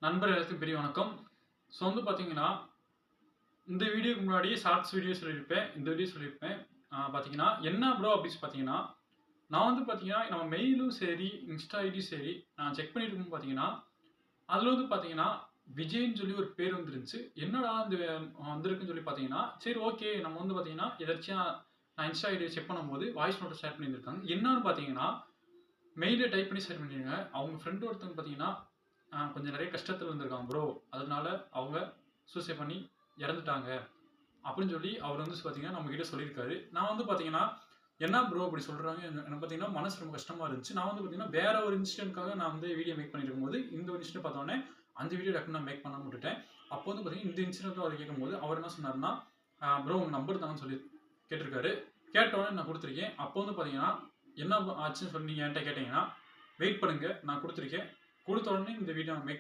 நண்பர் எல்லாத்துக்கும் பெரிய வணக்கம். ஸோ பார்த்தீங்கன்னா, இந்த வீடியோக்கு முன்னாடியே ஷார்ட்ஸ் வீடியோ சொல்லியிருப்பேன். இந்த வீடியோ சொல்லியிருப்பேன். பார்த்தீங்கன்னா, என்ன ப்ரோ அப்படின்னு பார்த்தீங்கன்னா, நான் பார்த்தீங்கன்னா, நம்ம மெயிலும் சரி, இன்ஸ்டா ஐடியும் சரி, நான் செக் பண்ணிட்டு இருக்கும்போது பார்த்தீங்கன்னா, அதில பார்த்தீங்கன்னா, விஜய்ன்னு சொல்லி ஒரு பேர் வந்துருந்துச்சு. என்னடா இந்த வந்திருக்குன்னு சொல்லி பார்த்தீங்கன்னா, சரி ஓகே நம்ம பார்த்தீங்கன்னா, எதர்ச்சியா நான் இன்ஸ்டா ஐடிய செக் பண்ணும்போது வாய்ஸ் நோட்ட ஷேர் பண்ணியிருந்திருக்காங்க. என்னன்னு பார்த்தீங்கன்னா, மெயில டைப் பண்ணி ஷேர் பண்ணியிருக்காங்க. அவங்க ஃப்ரெண்ட் ஒருத்தவங்க பார்த்தீங்கன்னா கொஞ்சம் நிறைய கஷ்டத்துல இருந்திருக்காங்க ப்ரோ. அதனால அவங்க சூசைட் பண்ணி இறந்துட்டாங்க. அப்படின்னு சொல்லி அவர் பார்த்தீங்கன்னா, நம்மகிட்ட சொல்லியிருக்காரு. நான் பார்த்தீங்கன்னா, என்ன ப்ரோ இப்படி சொல்றாங்க? எனக்கு பார்த்தீங்கன்னா, மனசு ரொம்ப கஷ்டமா இருந்துச்சு. நான் பார்த்தீங்கன்னா, வேற ஒரு இன்சிடென்ட்க்காக நான் வீடியோ மேக் பண்ணிட்டு இருக்கும்போது, இந்த ஒரு இன்சிடென்ட் பார்த்தோனே, அந்த வீடியோ டக்குனு நான் மேக் பண்ணாம விட்டுட்டேன். அப்போ பார்த்தீங்கன்னா, இந்த இன்சிடென்ட்டும் அவர் கேட்கும்போது, அவர் என்ன சொன்னாருன்னா, ப்ரோ உங்க நம்பர் தாங்கன்னு சொல்லி கேட்டிருக்காரு. கேட்டோனே நான் குடுத்துருக்கேன். அப்போ பார்த்தீங்கன்னா, என்ன ஆச்சுன்னு சொல்லி நீங்க என்ட்ட கேட்டீங்கன்னா, வெயிட் பண்ணுங்க நான் குடுத்துருக்கேன். குடுத்த உடனே இந்த வீடியோ மேக்